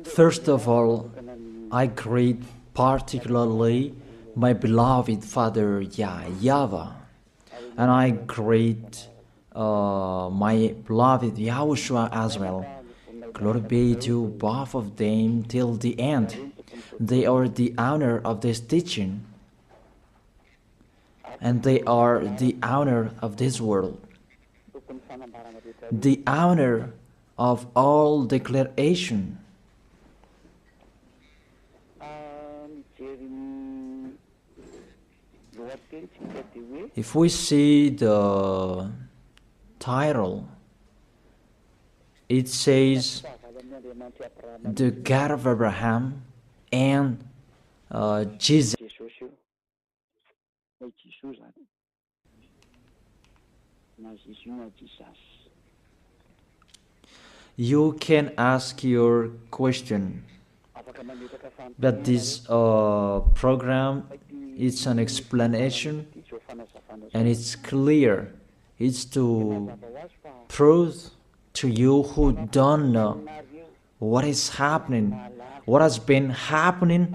First of all, I greet particularly my beloved Father YAHVAH, and I greet my beloved YAHOSHUA as well. Glory be to both of them till the end. They are the honor of this teaching, and they are the honor of this world, the honor of all declaration. If we see the title, it says the God of Abraham and Jesus. You can ask your question, but this program is an explanation, and it's clear. It's to prove to you who don't know what is happening, what has been happening.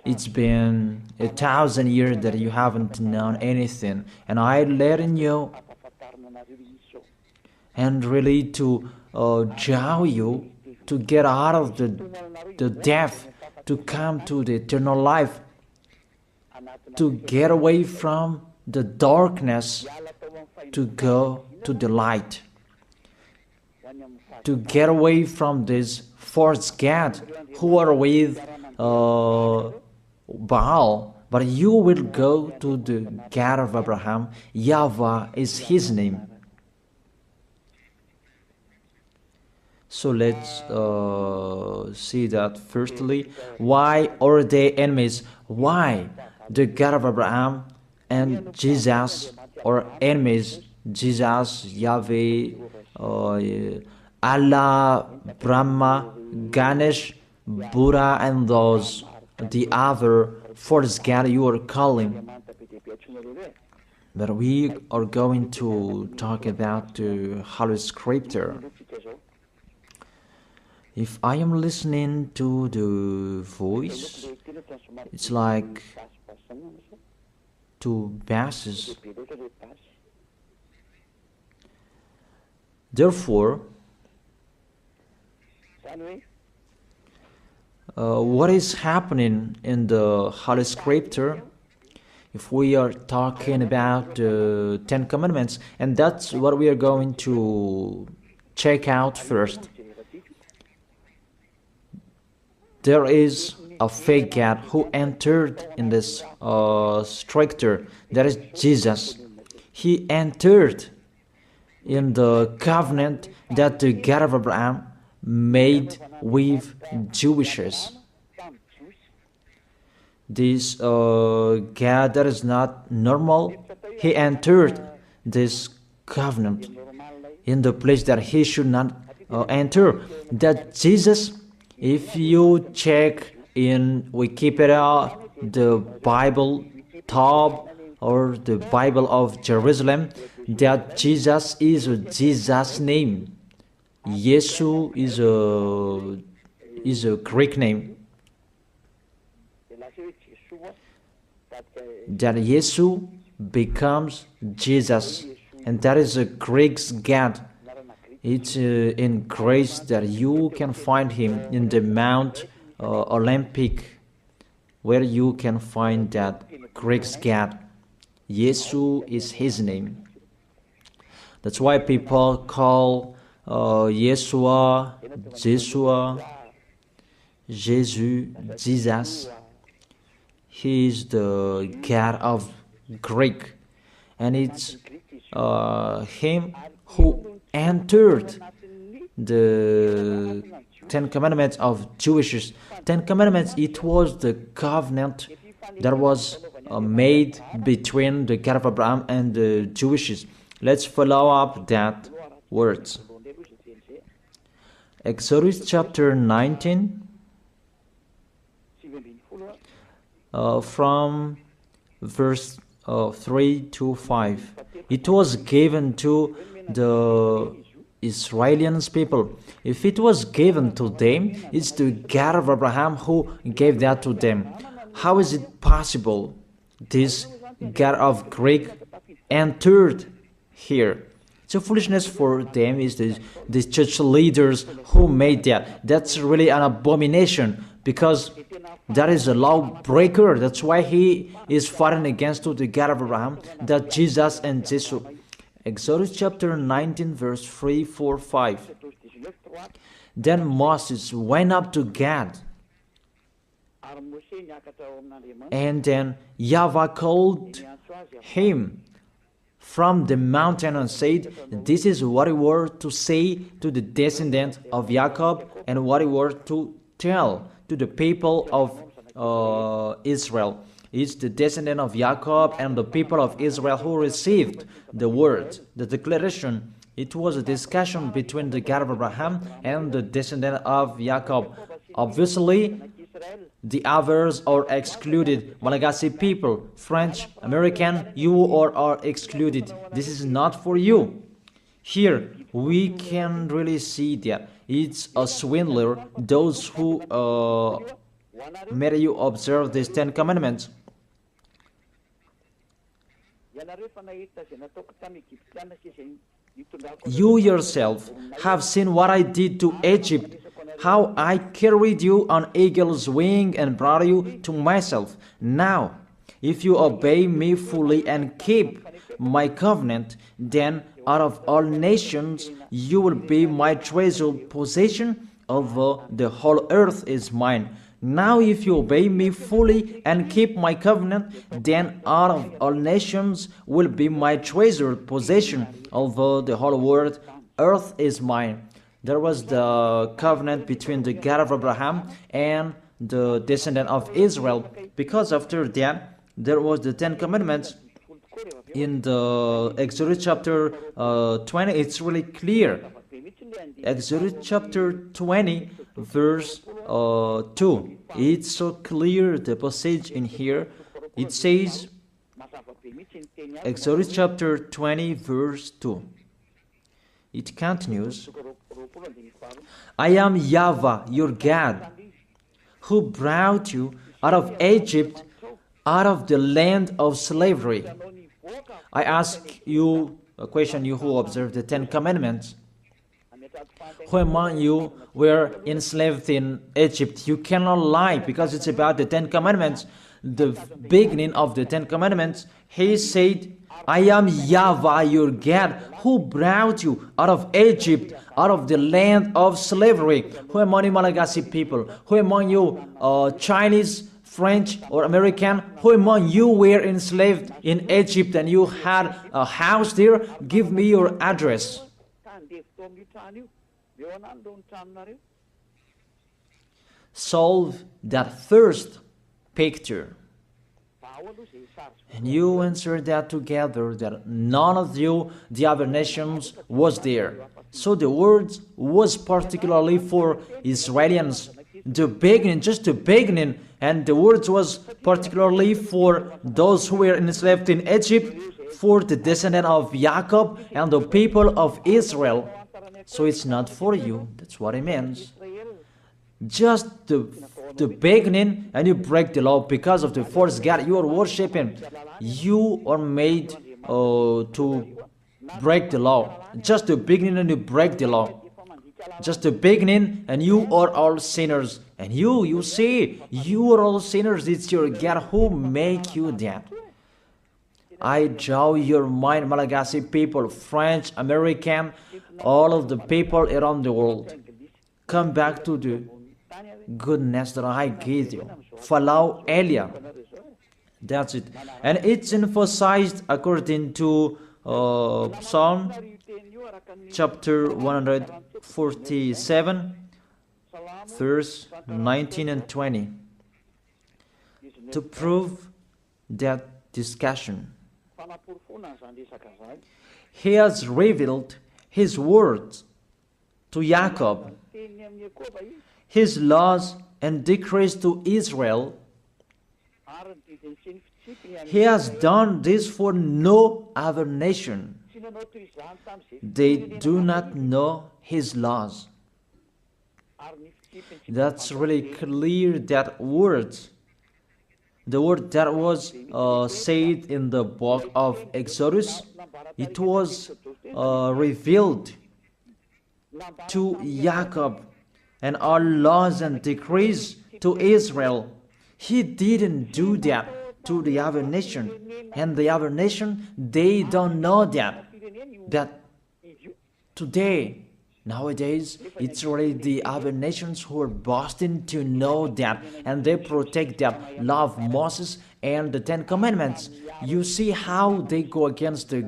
It's been 1,000 years that you haven't known anything, and I'm letting you, and really to draw you to get out of the death, to come to the eternal life, to get away from the darkness, to go to the light, to get away from this false god who are with Baal, but you will go to the God of Abraham. YAHVAH is his name. So let's see that firstly. Why are they enemies? Why the God of Abraham and Jesus are enemies? Jesus, Yahweh, Allah, Brahma, Ganesh, Buddha, and those, the other false god you are calling. But we are going to talk about the Holy Scripture. If I am listening to the voice, it's like two basses. Therefore, what is happening in the Holy Scripture? If we are talking about the 10 Commandments, and that's what we are going to check out first. There is a fake God who entered in this Scripture. That is Jesus. He entered in the covenant that the God of Abraham made with Jewishes. This God that is not normal, he entered this covenant in the place that he should not enter. That Jesus, if you check in Wikipedia, the Bible top or the Bible of Jerusalem, that Jesus is a Jesus name. Yesu is a Greek name. That Yesu becomes Jesus, and that is a Greek God. It's in grace that you can find him in the Mount Olympic, where you can find that Greek God. Yesu is his name. That's why people call Yeshua, Jeshua, Jesus, Jesus. He is the God of Greek, and it's him who entered the 10 Commandments of Jewish. 10 Commandments, it was the covenant that was made between the God of Abraham and the Jewishes. Let's follow up that words. Exodus chapter 19, from verse 3 to 5. It was given to the Israelians people. If it was given to them, it's the God of Abraham who gave that to them. How is it possible this God of Greek entered here? It's a foolishness for them. Is the church leaders who made that. That's really an abomination, because that is a lawbreaker. That's why he is fighting against the God of Abraham, that Jesus and Jesus. Exodus chapter 19 verse 3, 4, 5. Then Moses went up to Gad, and then YAHVAH called him from the mountain and said, this is what you were to say to the descendant of Jacob, and what you were to tell to the people of Israel. It's the descendant of Jacob and the people of Israel who received the word, the declaration. It was a discussion between the God of Abraham and the descendant of Jacob. Obviously, the others are excluded. Malagasy people, French, American, you are excluded. This is not for you. Here, we can really see that it's a swindler, those who made you observe these 10 commandments. You yourself have seen what I did to Egypt, how I carried you on eagle's wing and brought you to myself. Now, if you obey me fully and keep my covenant, then out of all nations you will be my treasured possession, although the whole earth is mine. Now if you obey me fully and keep my covenant, then out of all nations will be my treasured possession, although the whole world, earth is mine. There was the covenant between the God of Abraham and the descendant of Israel, because after that, there was the 10 commandments. In the Exodus chapter 20, it's really clear. Exodus chapter 20 verse 2. It's so clear, the passage in here. It says, Exodus chapter 20 verse 2. It continues, I am YAHVAH, your God, who brought you out of Egypt, out of the land of slavery. I ask you a question, you who observe the 10 commandments. Who among you were enslaved in Egypt? You cannot lie, because it's about the 10 commandments. The beginning of the 10 commandments, he said, I am YAHVAH, your God, who brought you out of Egypt, out of the land of slavery. Who among you Malagasy people? Who among you Chinese, French, or American? Who among you were enslaved in Egypt and you had a house there? Give me your address. Solve that first picture. And you answer that together, that none of you, the other nations, was there. So the words was particularly for Israelians. The beginning, just the beginning, and the words was particularly for those who were enslaved in Egypt, for the descendant of Jacob and the people of Israel. So it's not for you. That's what it means. Just the beginning, and you break the law because of the false God you are worshiping. You are made to break the law. Just the beginning, and you break the law. Just the beginning, and you are all sinners. And you see, you are all sinners. It's your God who make you that. I draw your mind, Malagasy people, French, American, all of the people around the world. Come back to the goodness that I gave you. Follow Elia. That's it. And it's emphasized according to Psalm chapter 147, verse 19 and 20. To prove that discussion, he has revealed his words to Jacob, his laws and decrees to Israel. He has done this for no other nation. They do not know His laws. That's really clear, that word. The word that was said in the book of Exodus, it was revealed to Jacob, and all laws and decrees to Israel. He didn't do that to the other nation, and the other nation, they don't know that today, nowadays, it's really the other nations who are boasting to know that, and they protect that, love Moses and the Ten Commandments. You see how they go against the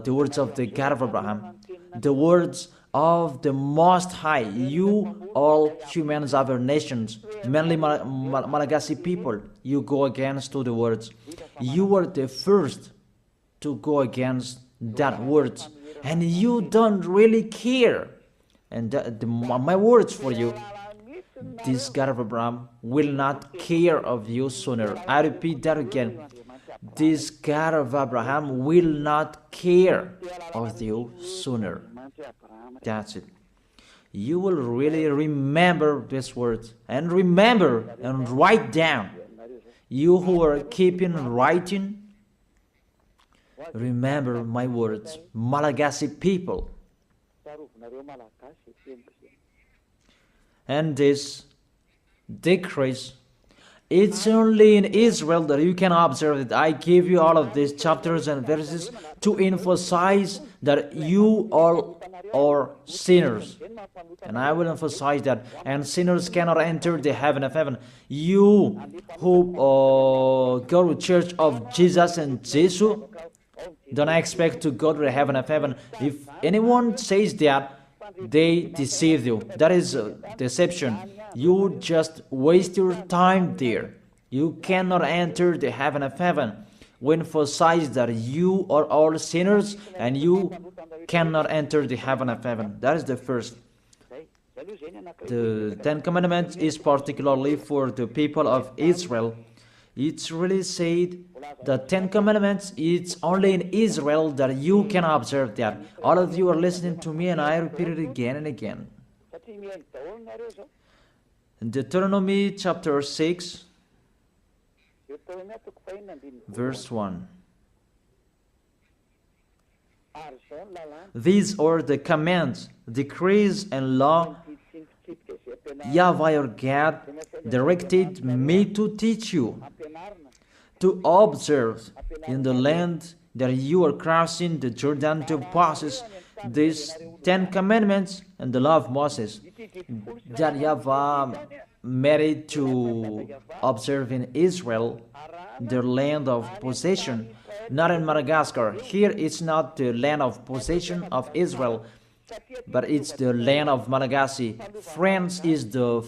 words of the God of Abraham, the words of the Most High. You, all humans, other nations, mainly Malagasy people, you go against to the words. You were the first to go against that words, and you don't really care. And my words for you, this God of Abraham will not care of you sooner. I repeat that again. This God of Abraham will not care of you sooner. That's it. You will really remember these words, and remember and write down. You who are keeping writing, remember my words, Malagasy people. And this decrease, it's only in Israel that you can observe it. I give you all of these chapters and verses to emphasize that you all are sinners. And I will emphasize that. And sinners cannot enter the heaven of heaven. You who go to church of Jesus and Jesus, don't expect to go to the heaven of heaven. If anyone says that, they deceive you. That is deception. You just waste your time there. You cannot enter the heaven of heaven. We emphasize that you are all sinners and you cannot enter the heaven of heaven. That is the first. The Ten Commandments is particularly for the people of Israel. It's really said the Ten Commandments, it's only in Israel that you can observe that. All of you are listening to me and I repeat it again and again. In Deuteronomy chapter 6, verse 1. These are the commands, decrees, and law YAHVAH your God directed me to teach you, to observe in the land that you are crossing the Jordan to possess these 10 commandments and the law of Moses, that YAHVAH made it to observe in Israel, their land of possession, not in Madagascar. Here it's not the land of possession of Israel, but it's the land of Malagasy. France is the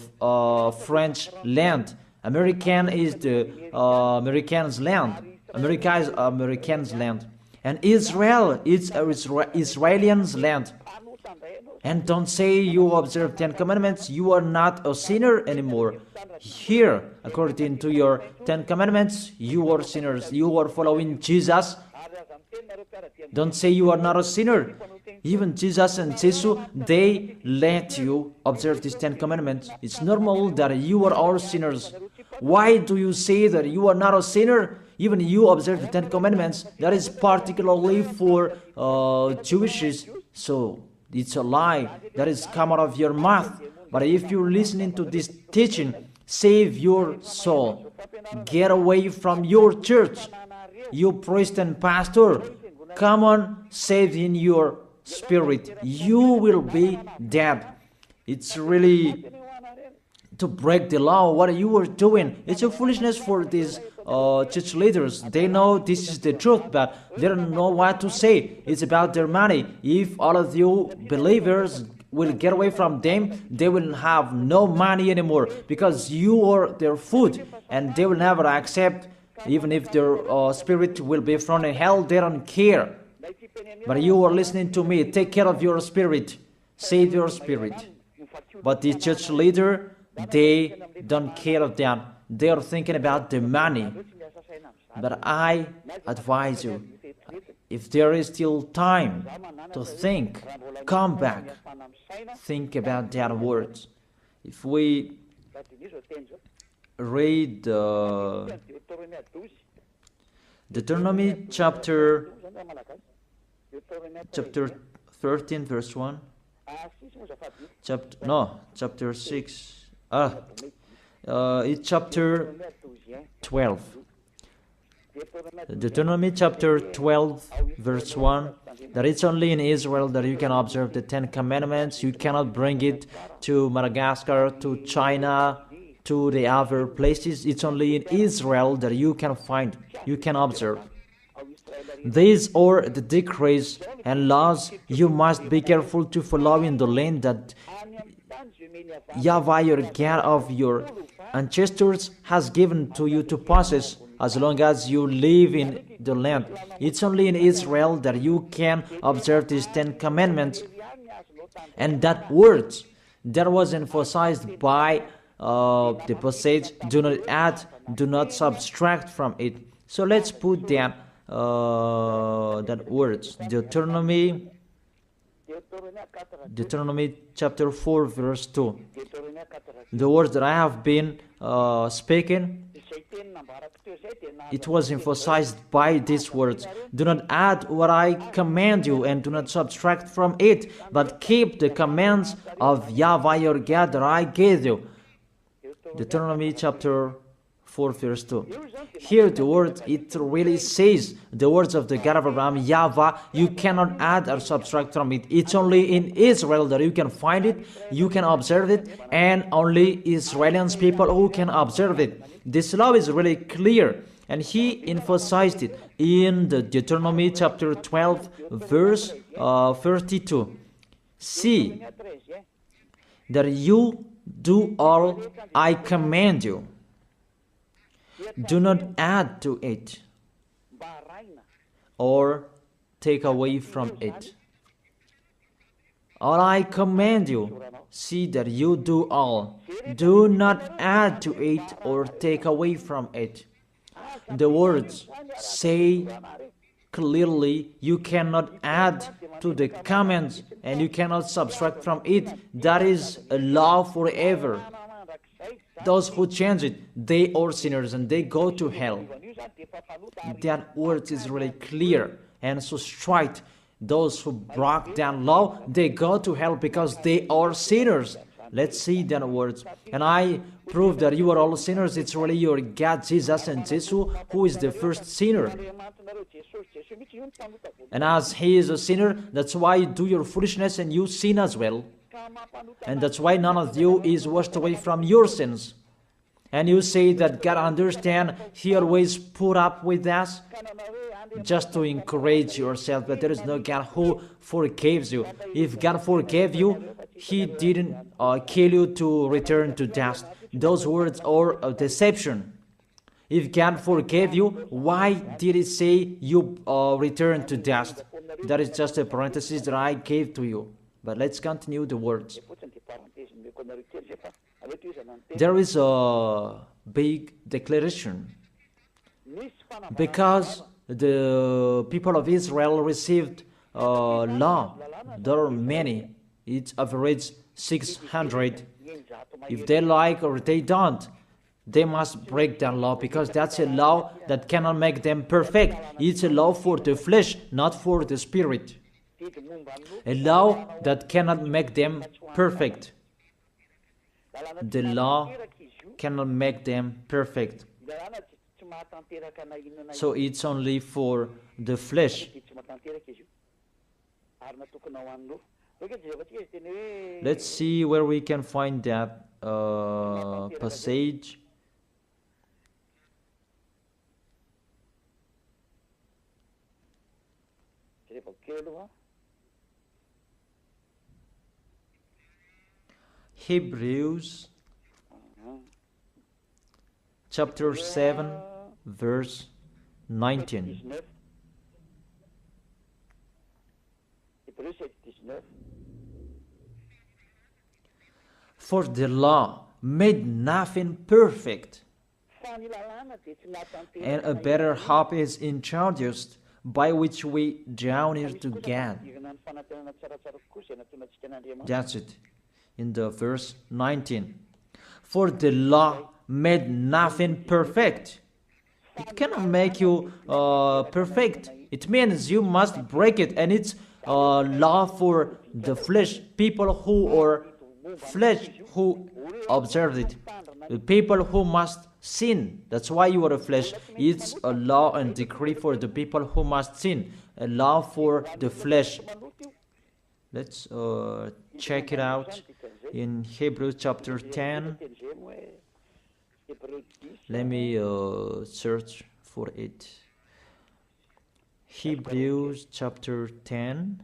French land. American is the American's land. America is American's land. And Israel is Israelians' land. And don't say you observe 10 commandments, you are not a sinner anymore. Here, according to your 10 commandments, you are sinners. You are following Jesus. Don't say you are not a sinner. Even Jesus and Jesus, they let you observe these 10 commandments. It's normal that you are all sinners. Why do you say that you are not a sinner? Even you observe the 10 commandments. That is particularly for Jewishes. So it's a lie that is come out of your mouth. But if you're listening to this teaching, save your soul. Get away from your church. You priest and pastor, come on, save in your spirit. You will be dead. It's really to break the law. What you are doing, it's a foolishness for these church leaders. They know this is the truth, but they don't know what to say. It's about their money. If all of you believers will get away from them, they will have no money anymore, because you are their food, and they will never accept. Even if their spirit will be thrown in hell, they don't care. But you are listening to me. Take care of your spirit. Save your spirit. But the church leader, they don't care of that. They are thinking about the money. But I advise you, If there is still time to think, come back, think about that words. If we read Deuteronomy chapter 13 verse 1, chapter 6, it's chapter 12. Deuteronomy chapter 12 verse 1, that it's only in Israel that you can observe the 10 commandments. You cannot bring it to Madagascar, to China, to the other places. It's only in Israel that you can find, you can observe. These are the decrees and laws you must be careful to follow in the land that YAHVAH, your God of your ancestors, has given to you to possess as long as you live in the land. It's only in Israel that you can observe these 10 commandments. And that word that was emphasized by the passage, do not add, do not subtract from it. So let's put that words, Deuteronomy chapter 4 verse 2. The words that I have been speaking, it was emphasized by these words. Do not add what I command you, and do not subtract from it, but keep the commands of YAHVAH your God that I gave you. Deuteronomy chapter 4 verse 2. Here the word, it really says the words of the God of Abraham, YAHVAH, you cannot add or subtract from it. It's only in Israel that you can find it, you can observe it, and only Israelians people who can observe it. This law is really clear, and he emphasized it in the Deuteronomy chapter 12 verse 32. See that you do all I command you. Do not add to it or take away from it. All I command you, see that you do all. Do not add to it or take away from it. The words say clearly you cannot add to the commands and you cannot subtract from it. That is a law forever. Those who change it, they are sinners and they go to hell. That word is really clear and so straight. Those who broke that law, they go to hell because they are sinners. Let's see that words. And I prove that you are all sinners. It's really your God, Jesus and Jesus, who is the first sinner. And as he is a sinner, that's why you do your foolishness and you sin as well. And that's why none of you is washed away from your sins. And you say that God understands, he always put up with us, just to encourage yourself, but there is no God who forgives you. If God forgave you, he didn't kill you to return to dust. Those words are a deception. If God forgave you, why did he say you return to dust? That is just a parenthesis that I gave to you. But let's continue the words. There is a big declaration. Because the people of Israel received law, there are many. It's average 600. If they like or they don't, they must break that law, because that's a law that cannot make them perfect. It's a law for the flesh, not for the spirit. A law that cannot make them perfect. The law cannot make them perfect. So it's only for the flesh. Let's see where we can find that passage. Hebrews chapter 7 verse 19. For the law made nothing perfect, and a better hope is introduced by which we draw near to God. That's it. In the verse 19. For the law made nothing perfect. It cannot make you perfect. It means you must break it, and it's law for the flesh, people who are flesh who observe it. The people who must sin. That's why you are a flesh. It's a law and decree for the people who must sin. A law for the flesh. Let's check it out in Hebrews chapter 10. Let me search for it. Hebrews chapter 10.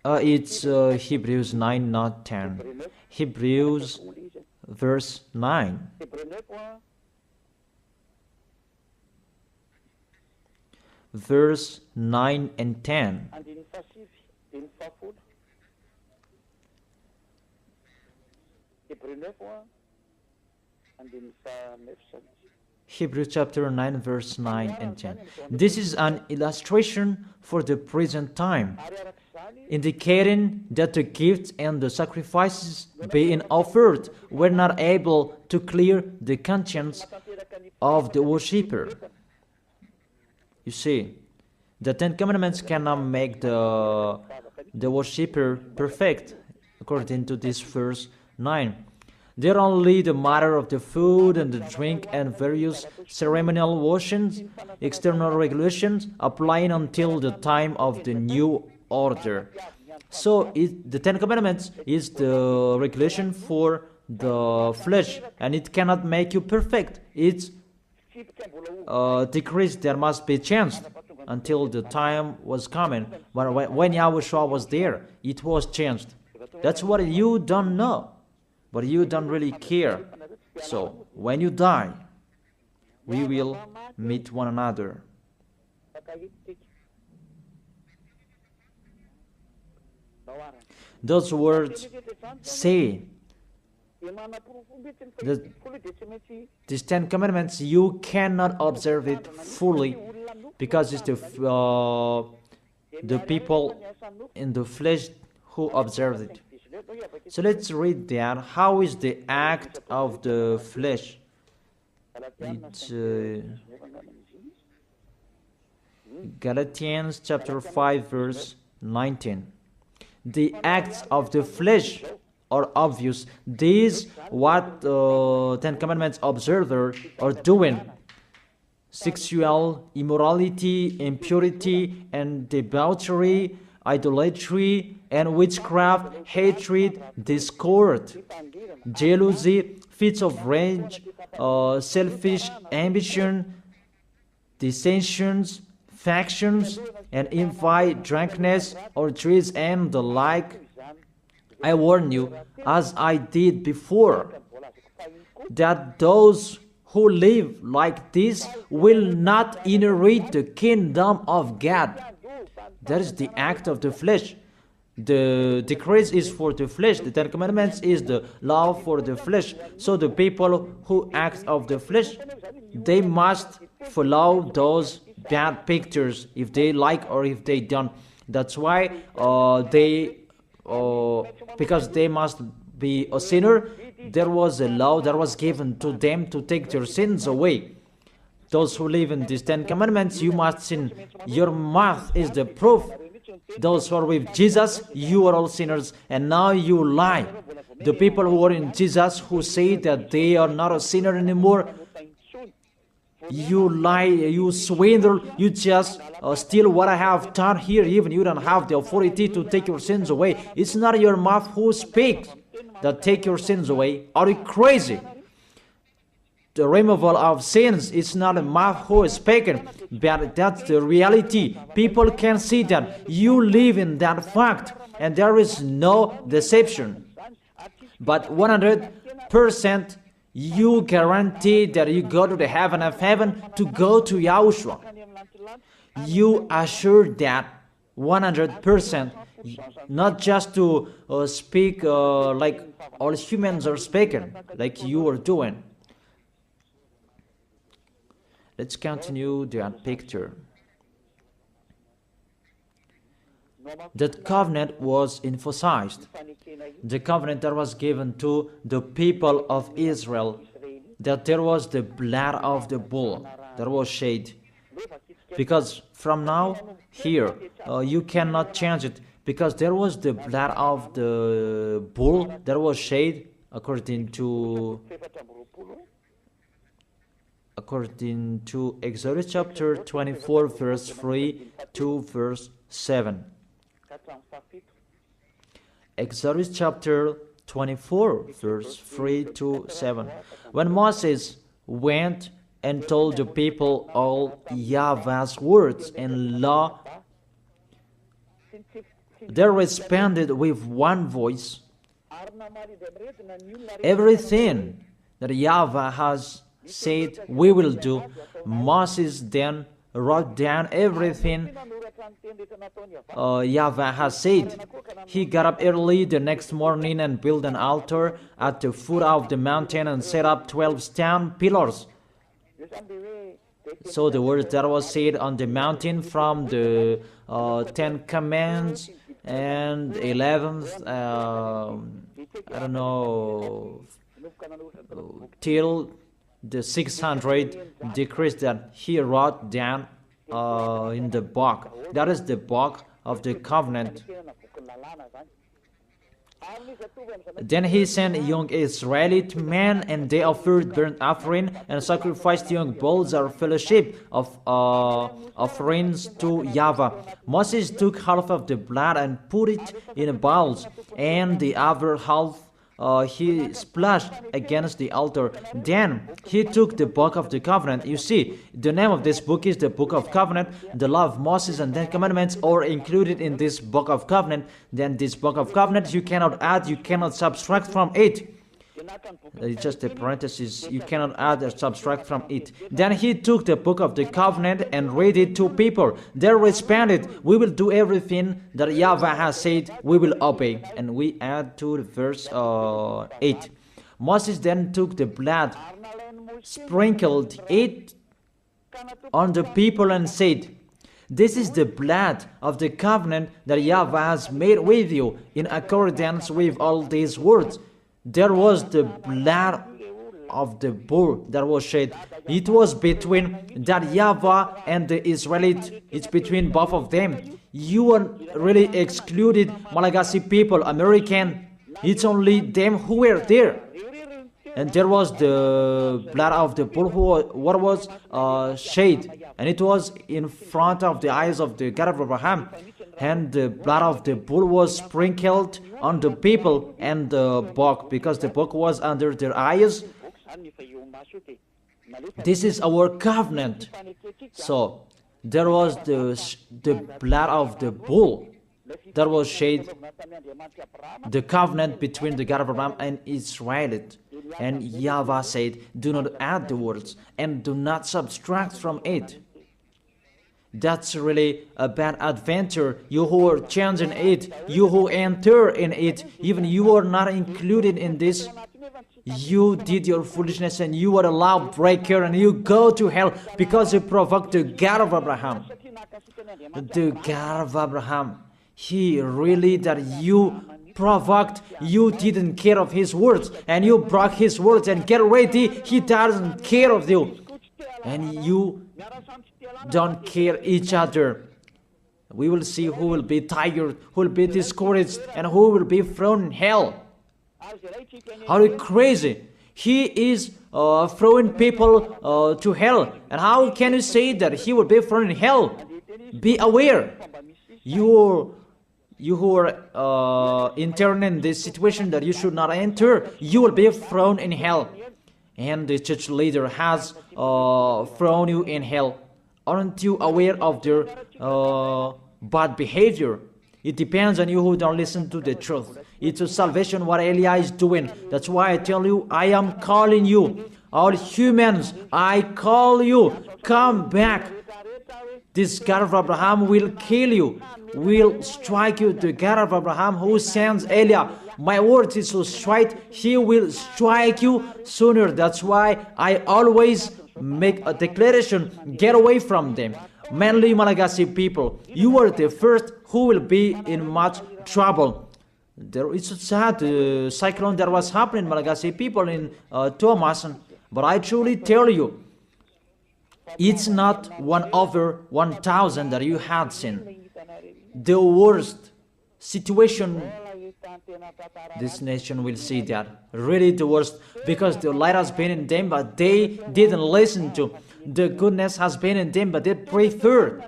It's Hebrews 9, not 10. Hebrews verse 9. Verse 9 and 10. Hebrews chapter 9, verse 9 and 10. This is an illustration for the present time, indicating that the gifts and the sacrifices being offered were not able to clear the conscience of the worshipper. You see, the Ten Commandments cannot make the worshipper perfect, according to this verse 9. They're only the matter of the food and the drink and various ceremonial washings, external regulations applying until the time of the new order. So the Ten Commandments is the regulation for the flesh, and it cannot make you perfect. It's decrease that must be changed until the time was coming. But when YAHOSHUA was there, it was changed. That's what you don't know, but you don't really care. So when you die, we will meet one another. Those words say that these Ten Commandments, you cannot observe it fully because it's the people in the flesh who observe it. So let's read that. How is the act of the flesh? It's Galatians chapter 5 verse 19. The acts of the flesh are obvious. These what Ten Commandments observers are doing: sexual immorality, impurity, and debauchery, idolatry, and witchcraft, hatred, discord, jealousy, fits of rage, selfish ambition, dissensions, factions, and envy, drunkenness, orgies, and the like. I warn you, as I did before, that those who live like this will not inherit the kingdom of God. That is the act of the flesh. The decrease is for the flesh. The Ten Commandments is the law for the flesh. So the people who act of the flesh, they must follow those bad pictures if they like or if they don't. That's why because they must be a sinner, there was a law that was given to them to take their sins away. Those who live in these Ten Commandments, you must sin. Your mouth is the proof. Those who are with Jesus, you are all sinners, and now you lie. The people who are in Jesus, who say that they are not a sinner anymore, You lie, you swindle, you just steal what I have done here. Even you don't have the authority to take your sins away. It's not your mouth who speaks that take your sins away. Are you crazy? The removal of sins is not a mouth who is speaking, but that's the reality. People can see that you live in that fact, and there is no deception. But 100%, you guarantee that you go to the heaven of heaven to go to Yahushua. You assure that 100%, not just to speak like all humans are speaking, like you are doing. Let's continue that picture. That covenant was emphasized. The covenant that was given to the people of Israel, that there was the blood of the bull that was shed. Because from now, here, you cannot change it, because there was the blood of the bull that was shed according to Exodus chapter 24, verse 3 to verse 7. Exodus chapter 24, verse 3 to 7. When Moses went and told the people all YAHVAH's words and law, they responded with one voice. Everything that YAHVAH has said we will do. Moses then wrote down everything YAHVAH has said. He got up early the next morning and built an altar at the foot of the mountain and set up 12 stone pillars. So the words that was said on the mountain from the 10 Commandments and 11th, I don't know, till the 600 decrees that he wrote down in the book. That is the book of the covenant. Then he sent young Israelite men, and they offered burnt offering and sacrificed young bulls or fellowship of offerings to YAHVAH. Moses took half of the blood and put it in bowls, and the other half he splashed against the altar. Then he took the book of the covenant. You see, the name of this book is the book of covenant. The law of Moses and 10 commandments are included in this book of covenant. Then this book of covenant, you cannot add, you cannot subtract from it. It's just a parenthesis. You cannot add or subtract from it. Then he took the book of the covenant and read it to people. They responded, we will do everything that YAHVAH has said, we will obey. And we add to the verse 8. Moses then took the blood, sprinkled it on the people and said, this is the blood of the covenant that YAHVAH has made with you in accordance with all these words. There was the blood of the bull that was shed. It was between that YAHVAH and the Israelite. It's between both of them. You are really excluded, Malagasy people, American. It's only them who were there. And there was the blood of the bull what was shed. And it was in front of the eyes of the God of Abraham. And the blood of the bull was sprinkled on the people and the book, because the book was under their eyes. This is our covenant. So there was the blood of the bull that was shed, the covenant between the God of Abraham and Israel. And YAHVAH said, do not add the words and do not subtract from it. That's really a bad adventure. You who are changing it, you who enter in it, even you are not included in this. You did your foolishness and you are a lawbreaker and you go to hell because you provoked the God of Abraham. The God of Abraham, he really that you provoked, you didn't care of his words and you broke his words, and get ready, he doesn't care of you. And you don't care each other. We will see who will be tired, who will be discouraged, and who will be thrown in hell. Are you crazy? He is throwing people to hell. And how can you say that he will be thrown in hell? Be aware. You who are intern in this situation that you should not enter, you will be thrown in hell. And the church leader has thrown you in hell. Aren't you aware of their bad behavior? It depends on you who don't listen to the truth. It's a salvation what Elia is doing. That's why I tell you, I am calling you. All humans, I call you. Come back. This God of Abraham will kill you, will strike you. The God of Abraham who sends Elia, my word is so straight, he will strike you sooner. That's why I always make a declaration, get away from them. Mainly Malagasy people, you are the first who will be in much trouble. There is a sad cyclone that was happening in Malagasy people in Thomas, but I truly tell you, it's not 1 over 1,000 that you had seen. The worst situation, this nation will see that. Really the worst, because the light has been in them, but they didn't listen to. The goodness has been in them, but they preferred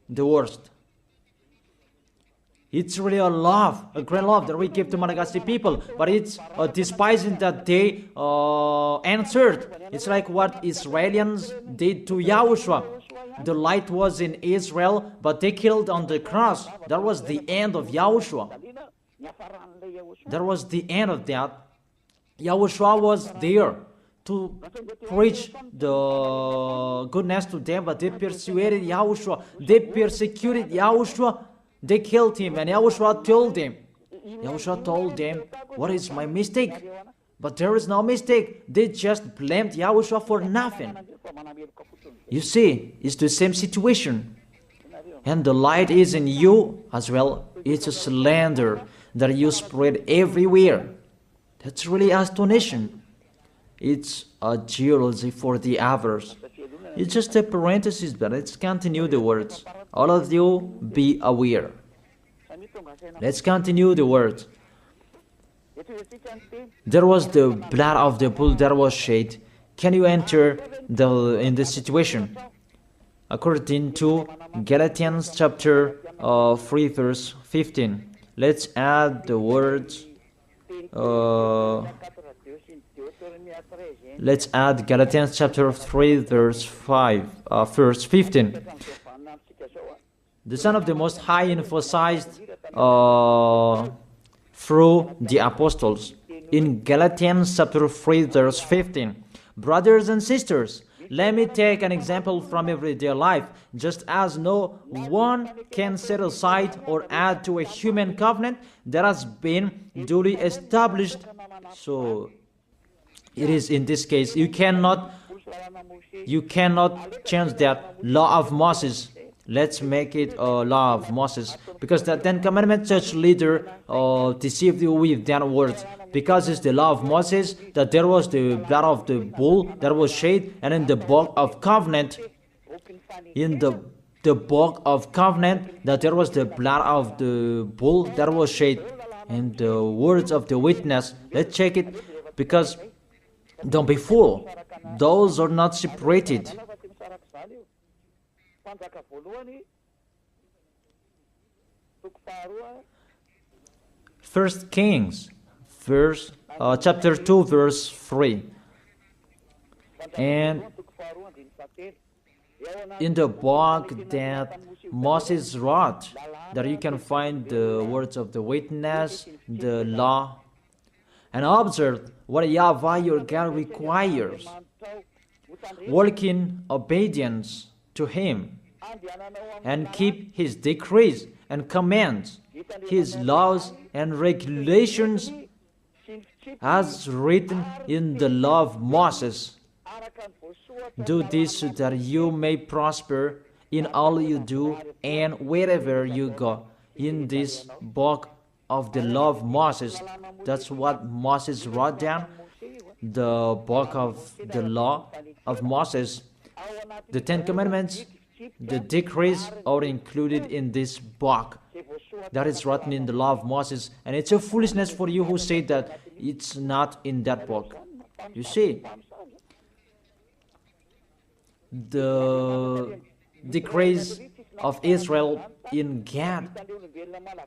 the worst. It's really a love, a great love that we give to Malagasy people, but it's despising that they answered. It's like what Israelis did to YAHOSHUA. The light was in Israel, but they killed on the cross. That was the end of YAHOSHUA. That was the end of that. YAHOSHUA was there to preach the goodness to them, but they persuaded YAHOSHUA. They persecuted YAHOSHUA. They killed him, and YAHOSHUA told them, what is my mistake? But there is no mistake. They just blamed YAHOSHUA for nothing. You see, it's the same situation. And the light is in you as well. It's a slander that you spread everywhere. That's really astonishing. It's a jealousy for the others. It's just a parenthesis, but let's continue the words. All of you, be aware. Let's continue the words. There was the blood of the bull that was shed. Can you enter in this situation? According to Galatians chapter 3 verse 15. Let's add the words. Let's add Galatians chapter 3 verse 15. The Son of the Most High emphasized through the apostles. In Galatians chapter 3 verse 15, brothers and sisters, let me take an example from everyday life. Just as no one can set aside or add to a human covenant that has been duly established, so it is in this case, you cannot change that law of Moses. Let's make it a law of Moses, because the 10 Commandment church leader deceived you with their words. Because it's the law of Moses that there was the blood of the bull that was shed, and in the book of covenant, the book of covenant, that there was the blood of the bull that was shed, and the words of the witness. Let's check it, because don't be fooled. Those are not separated. First Kings, chapter 2, verse 3. And in the book that Moses wrote, that you can find the words of the witness, the law, and observe what YAHVAH your God requires. Walk in obedience to Him, and keep His decrees and commands, His laws and regulations, as written in the law of Moses. Do this so that you may prosper in all you do and wherever you go. In this book of the law of Moses, that's what Moses wrote down, the book of the law of Moses. The 10 Commandments, the decrees are included in this book that is written in the law of Moses. And it's a foolishness for you who say that It's not in that book. You see, the decrees of Israel in Gad,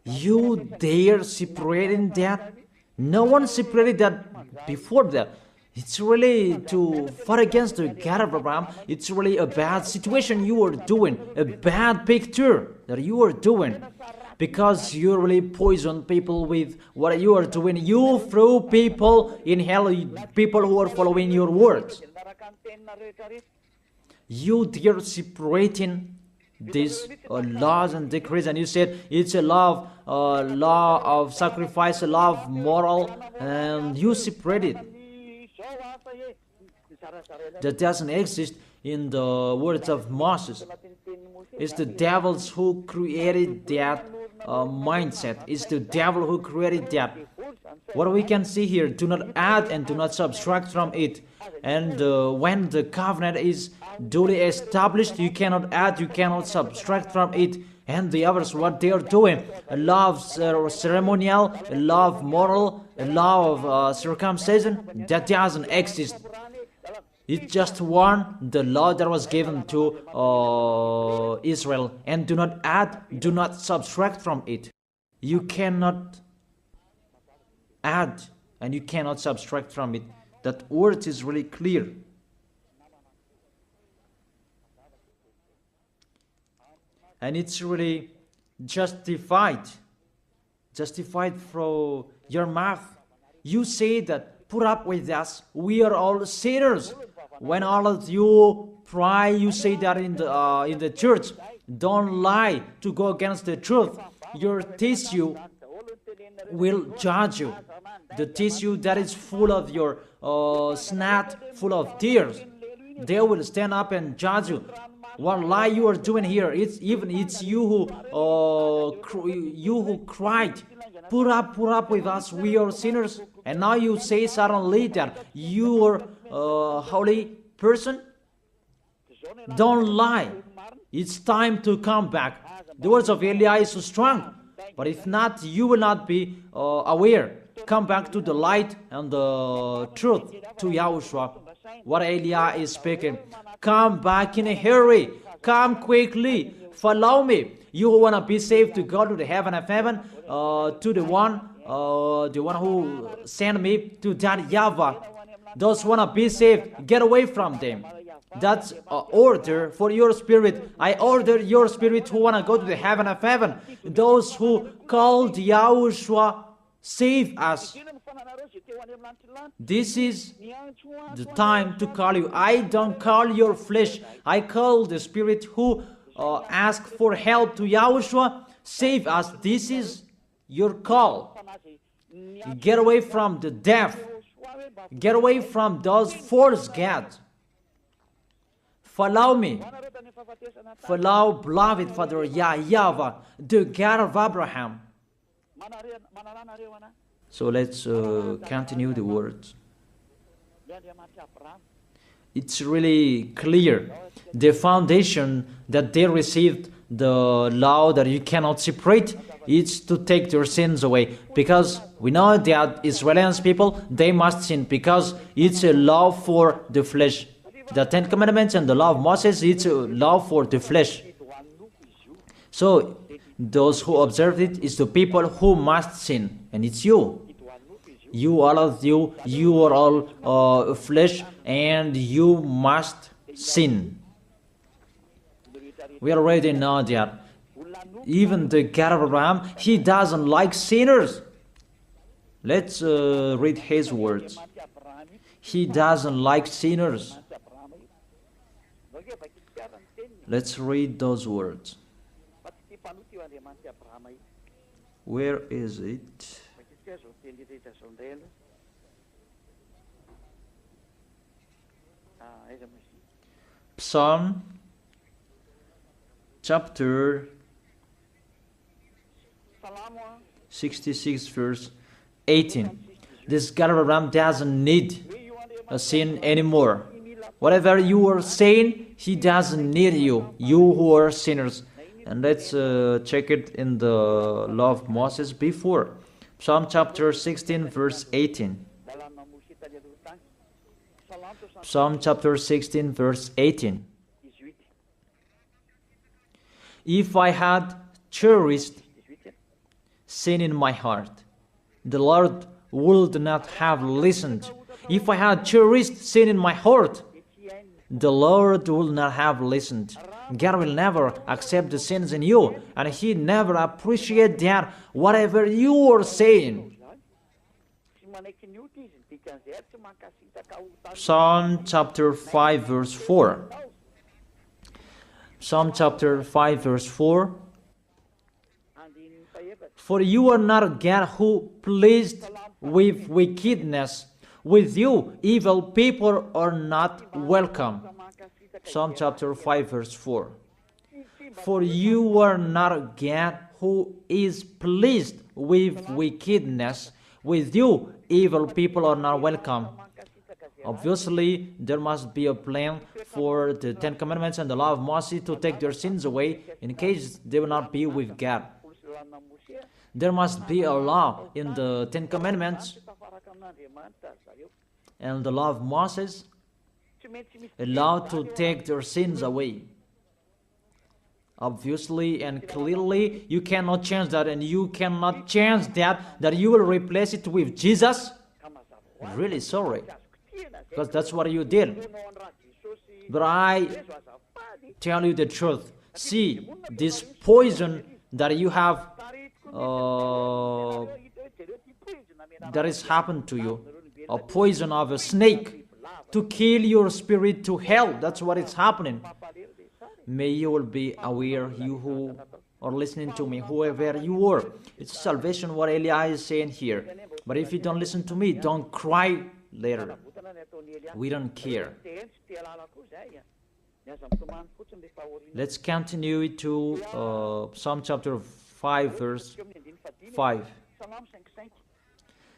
you dare separating that? No one separated that before that. It's really to fight against the God of Abraham. It's really a bad situation you are doing, a bad picture that you are doing, because you really poison people with what you are doing. You throw people in hell, people who are following your words. You dare separating these laws and decrees, and you said it's a law of sacrifice, a law of moral, and you separate it. That doesn't exist in the words of Moses. It's the devils who created that mindset. It's the devil who created that. What we can see here, do not add and do not subtract from it. And when the covenant is duly established, you cannot add, you cannot subtract from it. And the others, what they are doing, a law of ceremonial, a law of moral, a law of circumcision, that doesn't exist. It's just one, the law that was given to Israel. And do not add, do not subtract from it. You cannot add and you cannot subtract from it. That word is really clear. And it's really justified from your mouth. You say that, put up with us, we are all sinners. When all of you pray, you say that in the church. Don't lie to go against the truth. Your tissue will judge you. The tissue that is full of your snot, full of tears, they will stand up and judge you. What lie you are doing here? It's you who cried. Put up with us. We are sinners. And now you say suddenly that you are a holy person. Don't lie. It's time to come back. The words of Eli is so strong. But if not, you will not be aware. Come back to the light and the truth, to Yahushua. What Eli is speaking. Come back in a hurry. Come quickly. Follow me. You who want to be saved, to go to the heaven of heaven, to the one who sent me, to that YAHVAH. Those who want to be saved, get away from them. That's an order for your spirit. I order your spirit who want to go to the heaven of heaven. Those who called Yahushua, save us. This is the time to call you. I don't call your flesh. I call the spirit who ask for help to Yahushua. Save us. This is your call. Get away from the deaf. Get away from those false gods. Follow me. Follow beloved Father YAHVAH, the God of Abraham. So let's continue the words. It's really clear. The foundation that they received, the law that you cannot separate, is to take their sins away. Because we know that Israelians people, they must sin because it's a law for the flesh. The Ten Commandments and the law of Moses, it's a law for the flesh. So those who observe it is the people who must sin, and it's you. You, all of you, you are all flesh, and you must sin. We already know that. Even the God of Abraham, he doesn't like sinners. Let's read his words. He doesn't like sinners. Let's read those words. Where is it? Psalm chapter 66 verse 18. This God of Abraham doesn't need a sin anymore. Whatever you are saying, he doesn't need you. You who are sinners. And let's check it in the law of Moses before. Psalm chapter 16, verse 18. Psalm chapter 16, verse 18. If I had cherished sin in my heart, the Lord would not have listened. If I had cherished sin in my heart, the Lord will not have listened. God will never accept the sins in you, and He never appreciates that whatever you are saying. Psalm chapter 5 verse 4. Psalm chapter 5 verse 4. For you are not a God who pleased with wickedness. With you, evil people are not welcome. Psalm chapter 5 verse 4. For you are not a God who is pleased with wickedness. With you, evil people are not welcome. Obviously, there must be a plan for the Ten Commandments and the law of Moses to take their sins away in case they will not be with God. There must be a law in the Ten Commandments and the law of Moses, a law to take their sins away. Obviously and clearly, you cannot change that, and you cannot change that you will replace it with Jesus. Really sorry, because that's what you did. But I tell you the truth. See, this poison that you have, that has happened to you, a poison of a snake to kill your spirit to hell. That's what is happening. May you will be aware, you who are listening to me, whoever you are. It's salvation what Eli is saying here. But if you don't listen to me, don't cry later. We don't care. Let's continue to Psalm chapter 5 verse 5.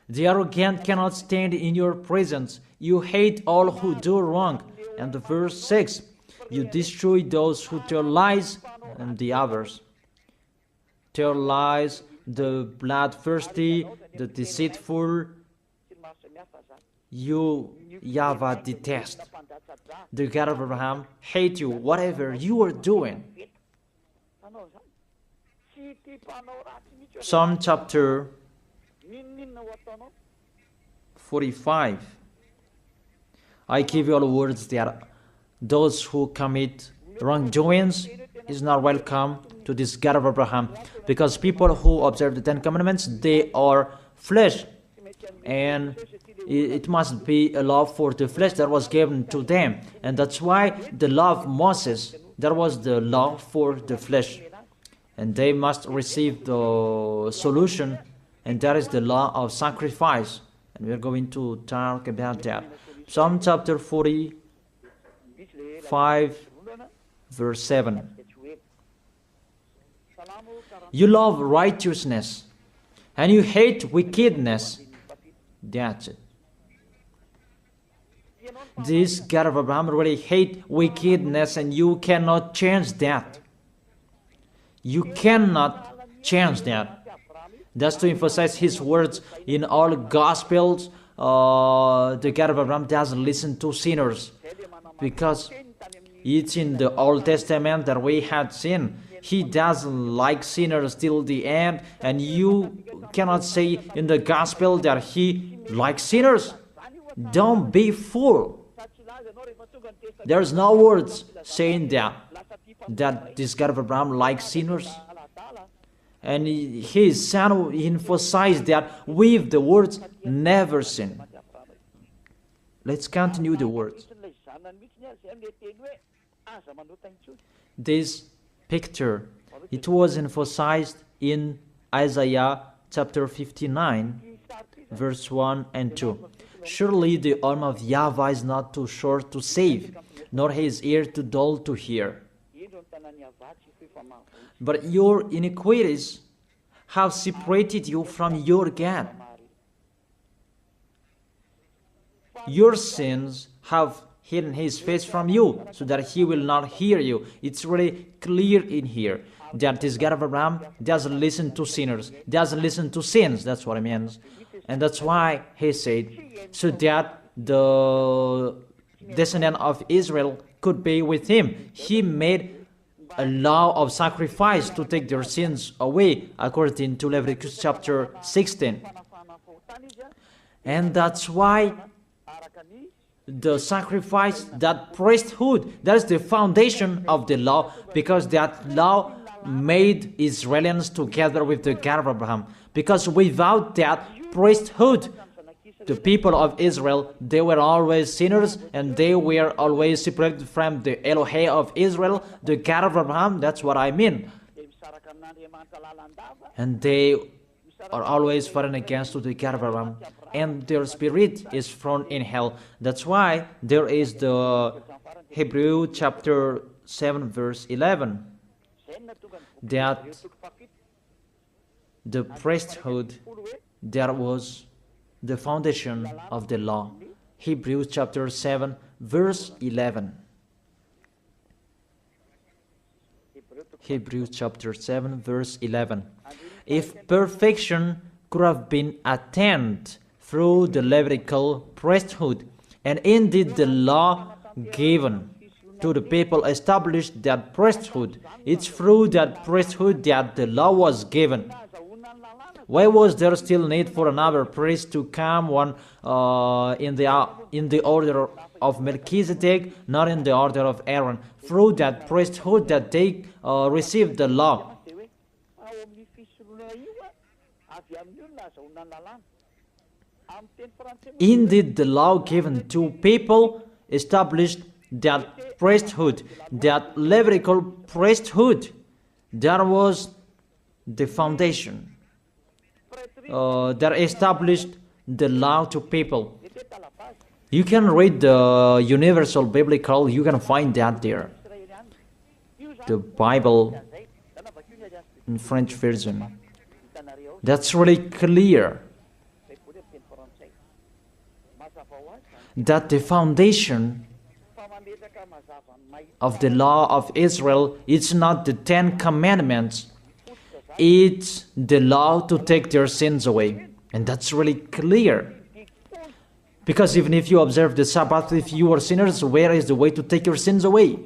The arrogant cannot stand in your presence. You hate all who do wrong. And the verse 6. You destroy those who tell lies, and the others. Tell lies, the bloodthirsty, the deceitful. You, YAHVAH, detest. The God of Abraham hate you, whatever you are doing. Psalm chapter 45. I give you all words that those who commit wrongdoings is not welcome to this God of Abraham, because people who observe the Ten Commandments, they are flesh, and it must be a law for the flesh that was given to them, and that's why the law of Moses, that was the law for the flesh, and they must receive the solution, and that is the law of sacrifice, and we're going to talk about that. Psalm chapter 45 verse 7. You love righteousness and you hate wickedness. That's it. This God of Abraham really hate wickedness, and you cannot change that. You cannot change that. That's to emphasize his words in all Gospels. The God of Abraham doesn't listen to sinners, because it's in the Old Testament that we had sin. He doesn't like sinners till the end, and you cannot say in the Gospel that he likes sinners. Don't be fool. There's no words saying that this God of Abraham likes sinners. And his son emphasized that with the words, never sin. Let's continue the words. This picture, it was emphasized in Isaiah chapter 59, verse 1 and 2. Surely the arm of YAHVAH is not too short to save, nor his ear too dull to hear. But your iniquities have separated you from your God. Your sins have hidden his face from you so that he will not hear you. It's really clear in here that this God of Abraham doesn't listen to sinners, doesn't listen to sins. That's what it means. And that's why he said, so that the descendant of Israel could be with him. He made a law of sacrifice to take their sins away, according to Leviticus chapter 16. And that's why the sacrifice, that priesthood, that is the foundation of the law, because that law made Israelians together with the God of Abraham. Because without that priesthood, the people of Israel, they were always sinners, and they were always separated from the Elohim of Israel, the God of Abraham. That's what I mean. And they are always fighting against the God of Abraham, and their spirit is thrown in hell. That's why there is the Hebrew chapter 7 verse 11, that the priesthood, that was the foundation of the law. Hebrews chapter 7 verse 11. Hebrews chapter 7 verse 11. If perfection could have been attained through the Levitical priesthood, and indeed the law given to the people established that priesthood, it's through that priesthood that the law was given. Why was there still need for another priest to come, one in the order of Melchizedek, not in the order of Aaron? Through that priesthood that they received the law. Indeed, the law given to people established that priesthood, that Levitical priesthood. That was the foundation that established the law to people. You can read the Universal Biblical, you can find that there. The Bible in French version. That's really clear. That the foundation of the law of Israel, it's not the 10 commandments, it's the law to take their sins away. And that's really clear. Because even if you observe the Sabbath, if you are sinners, where is the way to take your sins away?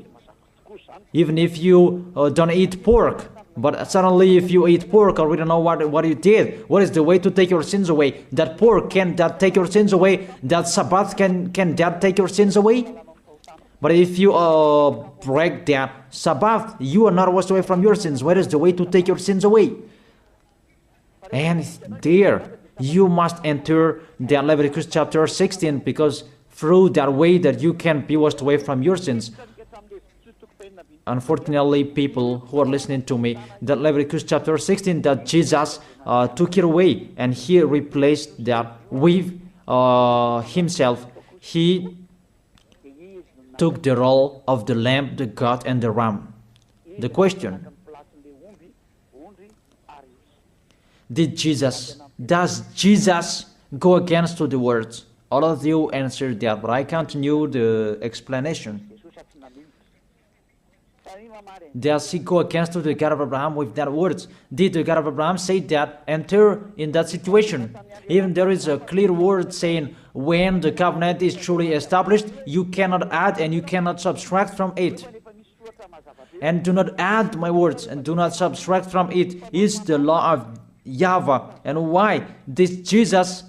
Even if you don't eat pork, but suddenly if you eat pork, or we don't know what you did, what is the way to take your sins away? That pork, can that take your sins away? That Sabbath, can that take your sins away? But if you break that Sabbath, you are not washed away from your sins. Where is the way to take your sins away? And there, you must enter the Leviticus chapter 16, because through that way that you can be washed away from your sins. Unfortunately, people who are listening to me, that Leviticus chapter 16, that Jesus took it away, and he replaced that with himself. He took the role of the lamb, the goat, and the ram. The question: does Jesus go against to the words? All of you answered that, but I continue the explanation. Does he go against to the God of Abraham with that words? Did the God of Abraham say that enter in that situation? Even there is a clear word saying when the covenant is truly established, you cannot add and you cannot subtract from it. And do not add my words and do not subtract from it is the law of YAHVAH. And why this Jesus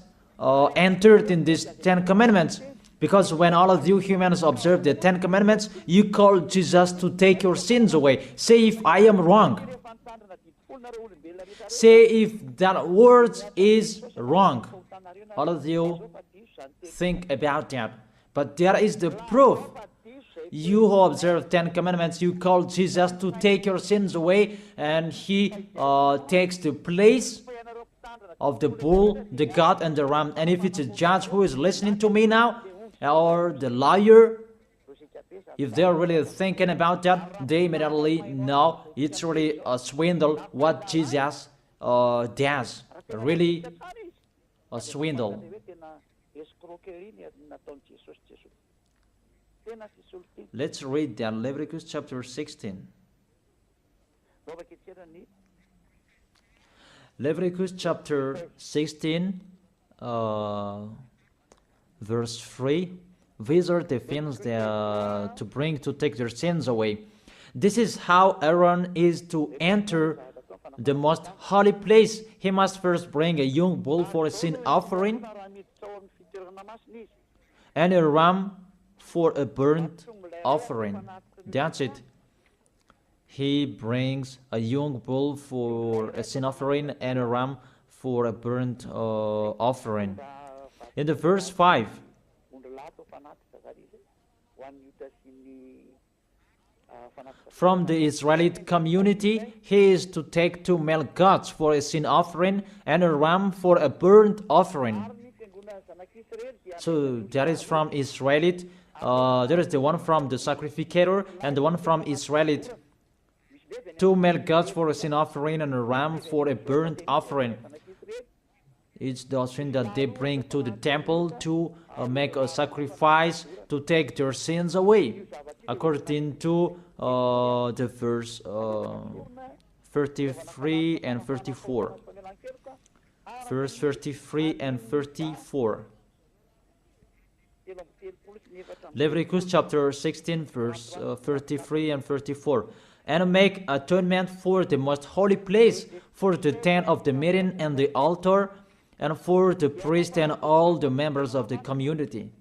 entered in these 10 commandments? Because when all of you humans observe the 10 commandments, you call Jesus to take your sins away. Say if I am wrong. Say if that word is wrong. All of you think about that. But there is the proof. You who observe 10 commandments, you call Jesus to take your sins away, and he takes the place of the bull, the goat, and the ram. And if it's a judge who is listening to me now, or the lawyer, if they're really thinking about that, they immediately know it's really a swindle what Jesus does. Really a swindle. Let's read that, Leviticus chapter 16. Leviticus chapter 16, verse 3. These are the things to bring to take their sins away. This is how Aaron is to enter the most holy place. He must first bring a young bull for a sin offering and a ram for a burnt offering. That's it. He brings a young bull for a sin offering and a ram for a burnt offering. In the verse 5, from the Israelite community, he is to take 2 male goats for a sin offering and a ram for a burnt offering. So that is from Israelite. There is the one from the sacrificator and the one from Israelite. 2 male goats for a sin offering and a ram for a burnt offering. It's the offering that they bring to the temple to make a sacrifice to take their sins away, according to the verse 33 and 34. Verse 33 and 34. Leviticus chapter 16, verse 33 and 34. And make atonement for the most holy place, for the tent of the meeting and the altar, and for the priest and all the members of the community.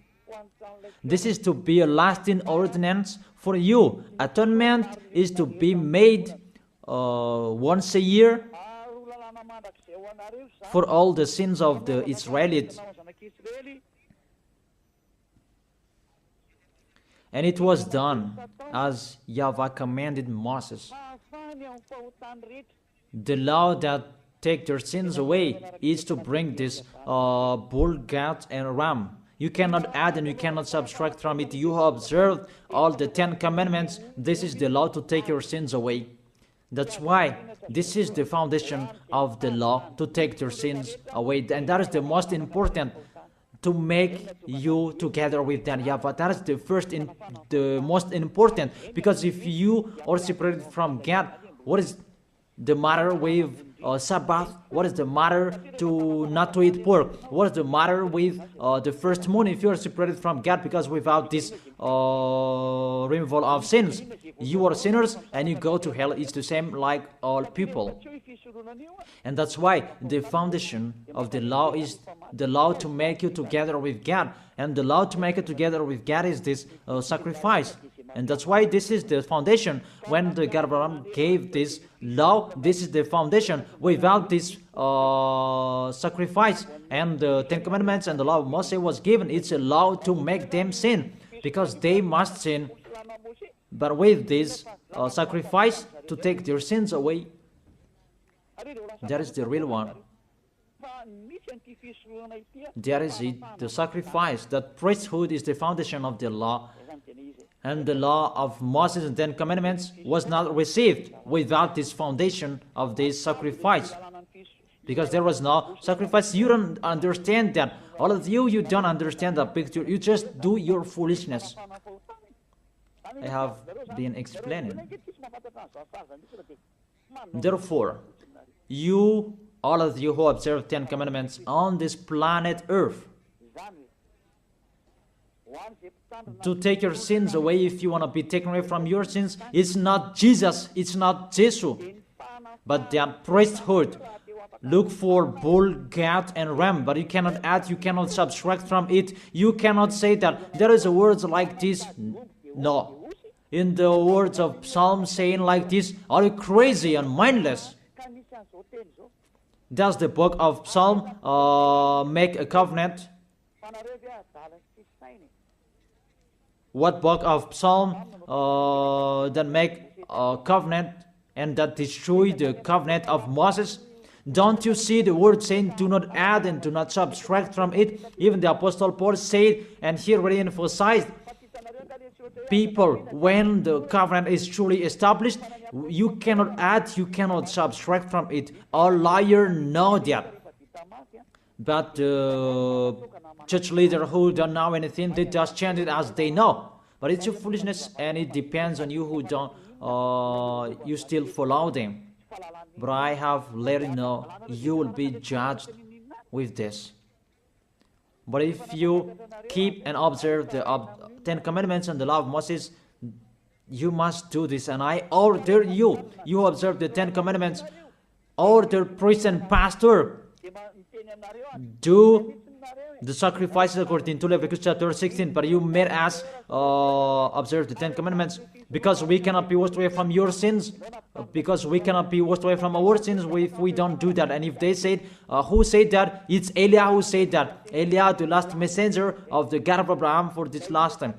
This is to be a lasting ordinance for you. Atonement is to be made once a year for all the sins of the Israelites. And it was done as YAHVAH commanded Moses. The law that take their sins away is to bring this bull, goat, and ram. You cannot add and you cannot subtract from it. You have observed all the 10 commandments. This is the law to take your sins away. That's why this is the foundation of the law, to take your sins away. And that is the most important, to make you together with that YAHVAH. That is the most important, because if you are separated from God, what is the matter with Sabbath? What is the matter to not to eat pork? What is the matter with the first moon if you are separated from God? Because without this removal of sins, you are sinners and you go to hell. It's the same like all people. And that's why the foundation of the law is the law to make you together with God. And the law to make it together with God is this sacrifice. And that's why this is the foundation. When the God Abraham gave this law, this is the foundation. Without this sacrifice and the 10 commandments and the law of Moses was given, it's a law to make them sin, because they must sin. But with this sacrifice to take their sins away, that is the real one. That is it, the sacrifice. That priesthood is the foundation of the law. And the law of Moses and 10 commandments was not received without this foundation of this sacrifice. Because there was no sacrifice. You don't understand that. All of you, you don't understand the picture. You just do your foolishness. I have been explaining. Therefore, you, all of you who observe 10 commandments on this planet Earth, to take your sins away, if you want to be taken away from your sins, it's not Jesus, it's not Jesus, but the priesthood. Look for bull, goat, and ram, but you cannot add, you cannot subtract from it. You cannot say that there is a words like this. No. In the words of Psalm saying like this, are you crazy and mindless? Does the book of Psalm make a covenant? What book of Psalm that make a covenant and that destroy the covenant of Moses? Don't you see the word saying, do not add and do not subtract from it? Even the Apostle Paul said, and here really emphasized, people, when the covenant is truly established, you cannot add, you cannot subtract from it. All liars know that. But church leaders who don't know anything, they just chant it as they know. But it's your foolishness, and it depends on you who don't, you still follow them. But I have let you know, you will be judged with this. But if you keep and observe the 10 commandments and the law of Moses, you must do this. And I order you, you observe the 10 commandments, order priest and pastor, do the sacrifices according to Leviticus chapter 16. But you made us observe the 10 commandments, because we cannot be washed away from your sins, because we cannot be washed away from our sins if we don't do that. And if they said, who said that? It's Eliah who said that. Eliah, the last messenger of the God of Abraham for this last time.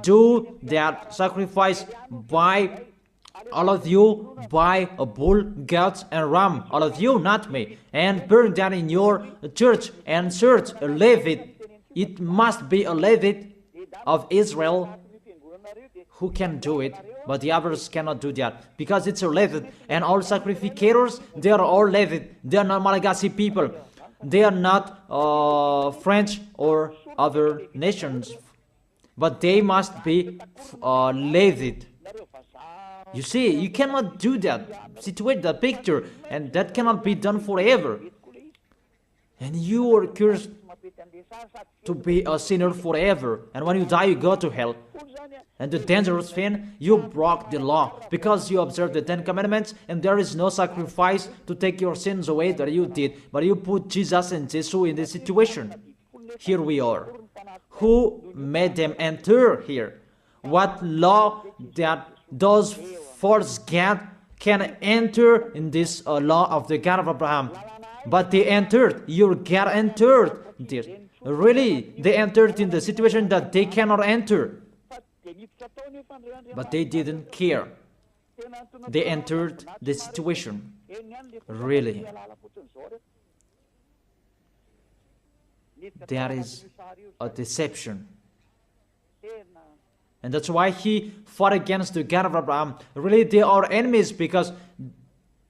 Do that sacrifice by all of you, by a bull, goats, and ram, all of you, not me, and burn that in your church and search a Levite. It must be a Levite of Israel who can do it, but the others cannot do that, because it's a Levite. And all sacrificators, they are all Levite. They are not Malagasy people. They are not French or other nations, but they must be Levite. You see, you cannot do that, situate the picture, and that cannot be done forever. And you are cursed to be a sinner forever, and when you die, you go to hell. And the dangerous thing, you broke the law, because you observed the 10 commandments, and there is no sacrifice to take your sins away that you did, but you put Jesus and Jesus in this situation. Here we are. Who made them enter here? What law that those false God can enter in this law of the God of Abraham? But they entered. Your God entered this. Really, they entered in the situation that they cannot enter. But they didn't care. They entered the situation. Really. That is a deception. And that's why he fought against the God of Abraham. Really, they are enemies, because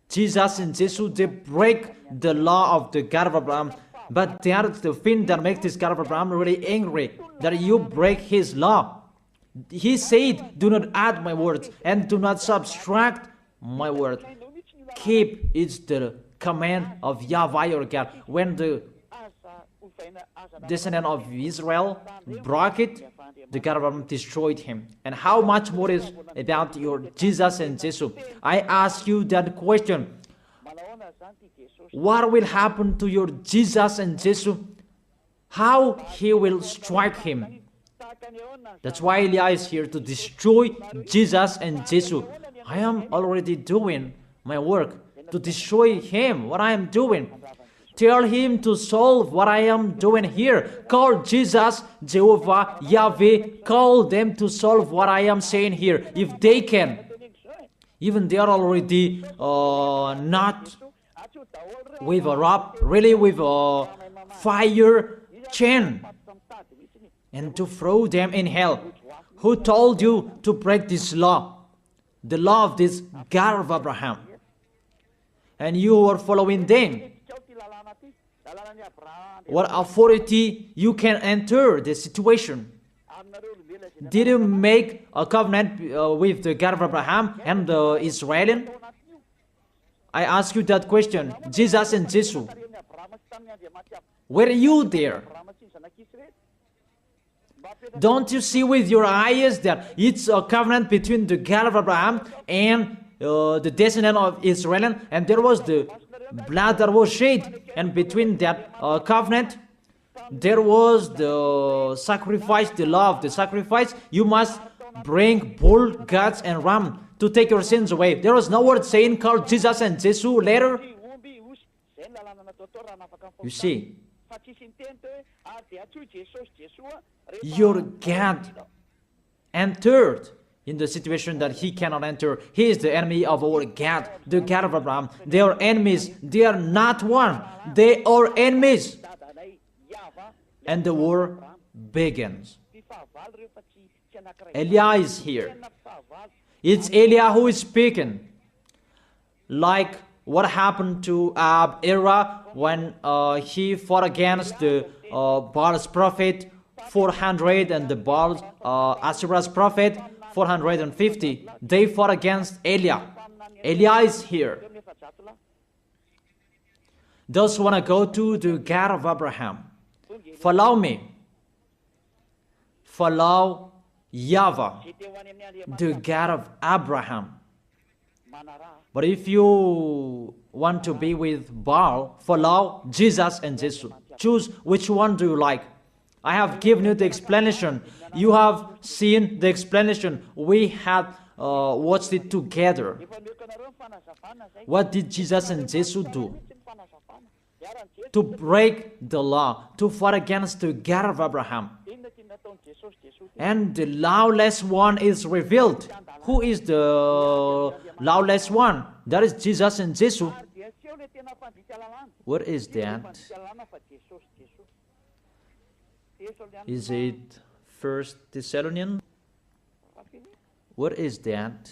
Jesus and Jesus, they break the law of the God of Abraham. But that is the thing that makes this God of Abraham really angry, that you break his law. He said, do not add my words and do not subtract my word. Keep, it's the command of YAHVAH your God. When the descendant of Israel broke it, the God of Abraham destroyed him. And how much more is about your Jesus and Jesus? I ask you that question. What will happen to your Jesus and Jesus? How he will strike him? That's why Eliah is here, to destroy Jesus and Jesus. I am already doing my work to destroy him, what I am doing. Tell him to solve what I am doing here. Call Jesus, Jehovah, Yahweh. Call them to solve what I am saying here, if they can. Even they are already not with a rope, really with a fire chain, and to throw them in hell. Who told you to break this law? The law of this God of Abraham. And you are following them. What authority you can enter the situation? Did you make a covenant with the God of Abraham and the Israelian? I ask you that question. Jesus and Jesus, were you there? Don't you see with your eyes that it's a covenant between the God of Abraham and the descendant of Israel, and there was the blood that was shed, and between that covenant there was the sacrifice, the law of the sacrifice. You must bring bull, goats, and ram to take your sins away. There was no word saying call Jesus and Jesus later. You see, your God entered in the situation that he cannot enter. He is the enemy of our God, the God of Abraham. They are enemies. They are not one. They are enemies. And the war begins. Eliah is here. It's Eliah who is speaking. Like what happened to Era when he fought against the Baal's prophet 400, and the Baal, Asherah's prophet, 450. They fought against Eliah. Eliah is here. Those who want to go to the God of Abraham, follow me. Follow YAHVAH, the God of Abraham. But if you want to be with Baal, follow Jesus and Jesus. Choose which one do you like. I have given you the explanation. You have seen the explanation. We have watched it together. What did Jesus and Jesus do? To break the law, to fight against the God of Abraham. And the lawless one is revealed. Who is the lawless one? That is Jesus and Jesus. What is that? Is it 1 Thessalonians? What is that?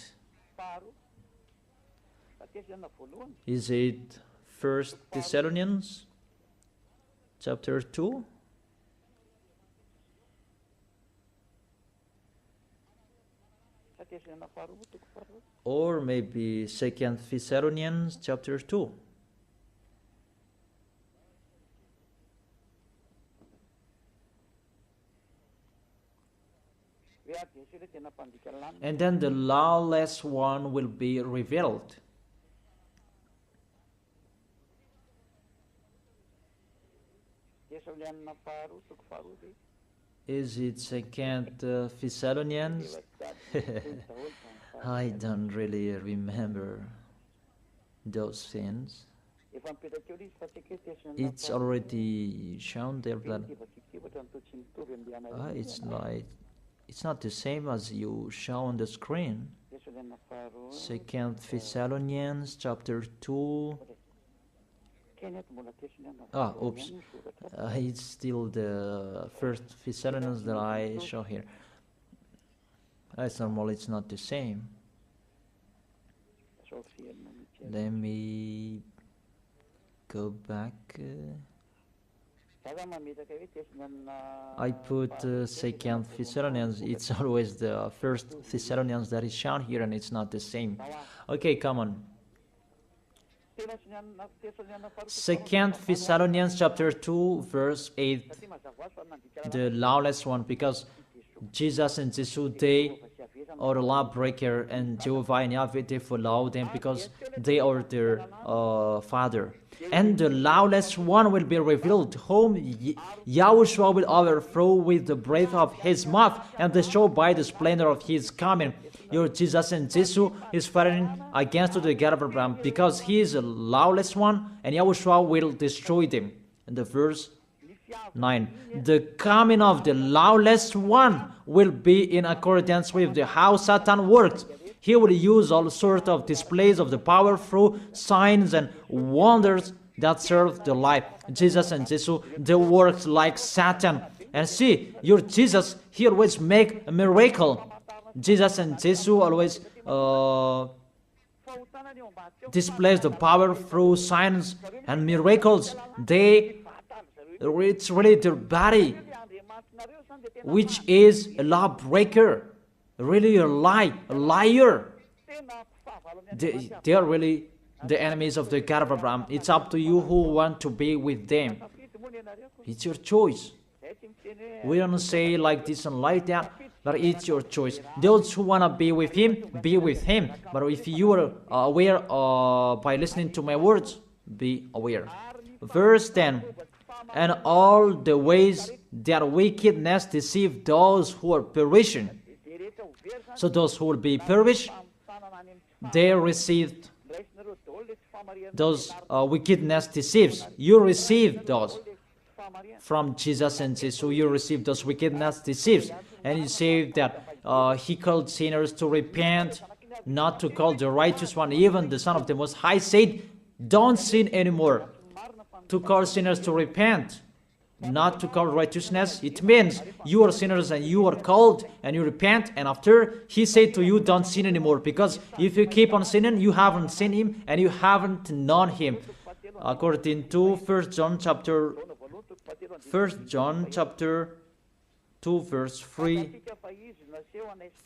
Is it 1 Thessalonians chapter 2? Or maybe 2 Thessalonians chapter 2. And then the lawless one will be revealed. Is it 2 Thessalonians? I don't really remember those things. It's already shown there that it's not the same as you show on the screen. 2 Thessalonians chapter 2. Oops. It's still the 1 Thessalonians that I show here. It's normal, it's not the same. Let me go back. I put 2 Thessalonians. It's always the 1 Thessalonians that is shown here, and it's not the same. Okay, come on. 2 Thessalonians chapter 2 verse 8, the lawless one, because Jesus and Jesus, they are the lawbreaker, and Jehovah and Yahweh, they follow them because they are their father. And the lawless one will be revealed, whom YAHOSHUA will overthrow with the breath of his mouth and destroy by the splendor of his coming. Your Jesus and Jesus is fighting against the God of Abraham because he is a lawless one, and YAHOSHUA will destroy them. And the verse 9. The coming of the lawless one will be in accordance with how Satan works. He will use all sorts of displays of the power through signs and wonders that serve the lie. Jesus and Jesus, they work like Satan. And see, your Jesus, he always make a miracle. Jesus and Jesus always displays the power through signs and miracles. It's really their body, which is a lawbreaker, really a liar. They are really the enemies of the God of Abraham. It's up to you who want to be with them. It's your choice. We don't say like this and like that, but it's your choice. Those who want to be with him, be with him. But if you are aware by listening to my words, be aware. Verse 10. And all the ways that wickedness deceive those who are perishing. So those who will be perished, they received those wickedness deceives. You receive those from Jesus and Jesus. So you receive those wickedness deceives. And you say that he called sinners to repent, not to call the righteous one. Even the Son of the Most High said, don't sin anymore. To call sinners to repent, not to call righteousness. It means you are sinners and you are called and you repent, and after he said to you, don't sin anymore, because if you keep on sinning, you haven't seen him and you haven't known him. According to 1 John chapter 2 verse 3.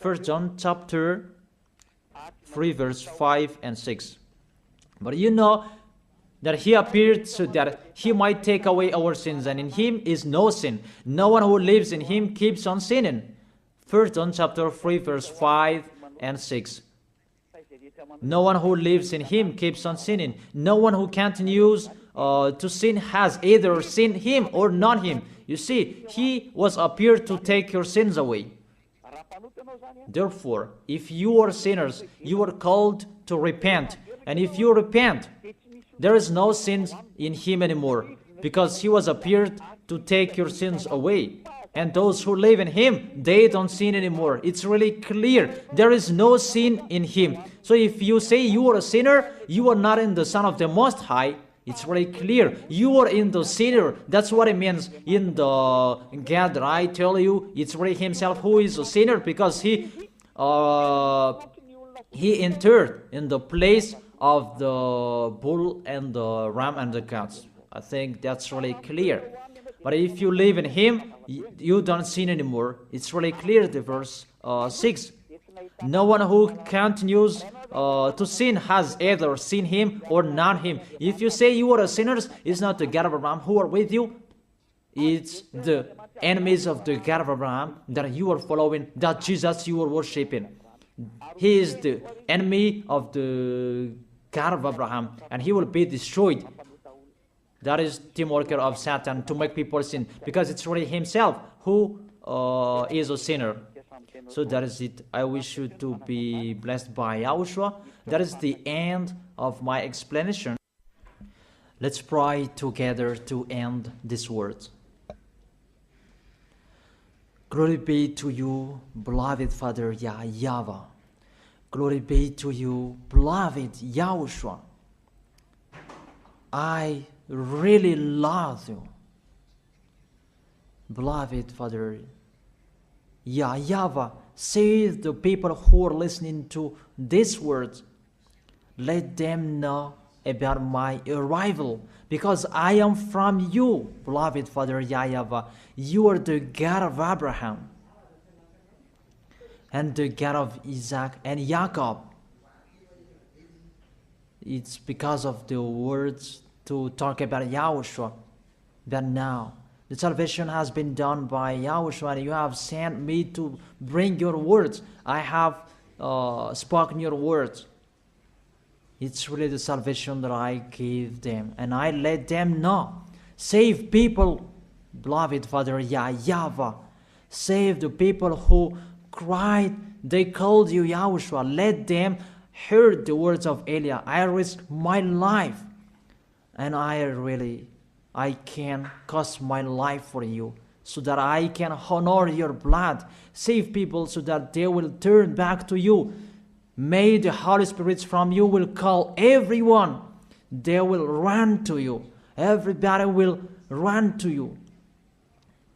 1 John chapter 3 verse 5 and 6. But you know that he appeared so that he might take away our sins, and in him is no sin. No one who lives in him keeps on sinning. 1 John chapter 3 verse 5 and 6. No one who lives in him keeps on sinning. No one who continues to sin has either seen him or not him. You see, he was appeared to take your sins away. Therefore, if you are sinners, you are called to repent. And if you repent, there is no sin in him anymore, because he was appeared to take your sins away. And those who live in him, they don't sin anymore. It's really clear. There is no sin in him. So if you say you are a sinner, you are not in the Son of the Most High. It's very clear. You are in the sinner. That's what it means in the God that I tell you. It's really himself who is a sinner, because he entered in the place of the bull and the ram and the goats. I think that's really clear. But if you live in him, you don't sin anymore. It's really clear, the verse 6. No one who continues to sin has either seen him or not him. If you say you are a sinner, it's not the God of Abraham who are with you. It's the enemies of the God of Abraham that you are following, that Jesus you are worshiping. He is the enemy of the God of Abraham, and he will be destroyed. That is team worker of Satan, to make people sin, because it's really himself who is a sinner. So that is it. I wish you to be blessed by Yahushua. That is the end of my explanation. Let's pray together to end this word. Glory be to you, beloved Father YAHVAH. Glory be to you, beloved Yahushua. I really love you, beloved Father YAHVAH. Save the people who are listening to these words. Let them know about my arrival, because I am from you, beloved Father YAHVAH. You are the God of Abraham and the God of Isaac and Jacob. It's because of the words to talk about Yahushua that now the salvation has been done by Yahushua, and you have sent me to bring your words. I have spoken your words. It's really the salvation that I give them, and I let them know. Save people, beloved Father YAHVAH. Save the people who cried, they called you Yahushua. Let them hear the words of Eliah. I risk my life, and I can cost my life for you, so that I can honor your blood. Save people so that they will turn back to you. May the Holy Spirit from you will call everyone. They will run to you. Everybody will run to you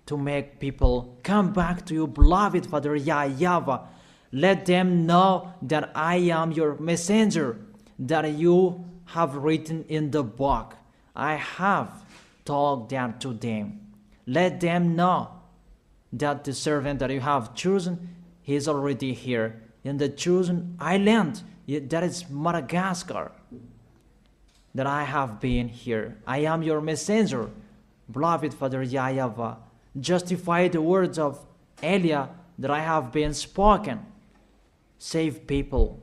to make people come back to you, beloved Father YAHVAH. Let them know that I am your messenger, that you have written in the book. I have told that to them. Let them know that the servant that you have chosen, he is already here in the chosen island, that is Madagascar, that I have been here. I am your messenger, beloved Father YAHVAH. Justify the words of Eliah that I have been spoken. Save people.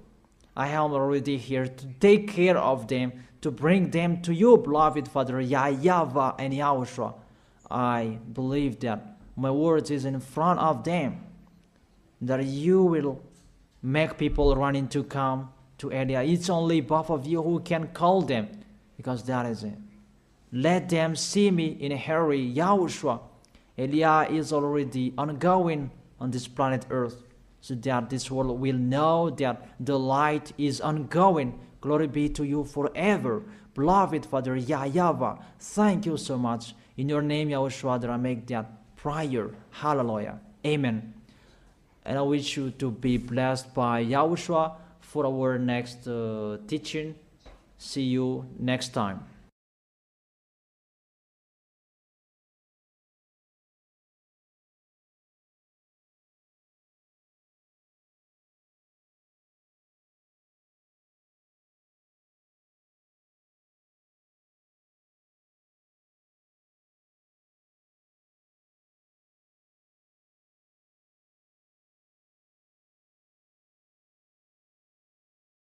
I am already here to take care of them, to bring them to you, beloved Father YAHVAH and Yahushua. I believe that my words is in front of them, that you will make people running to come to Eliah. It's only both of you who can call them, because that is it. Let them see me in a hurry, Yahushua. Eliah is already ongoing on this planet Earth, so that this world will know that the light is ongoing. Glory be to you forever, beloved Father YAHVAH. Thank you so much. In your name, Yahushua, that I make that prayer. Hallelujah. Amen. And I wish you to be blessed by Yahushua for our next teaching. See you next time.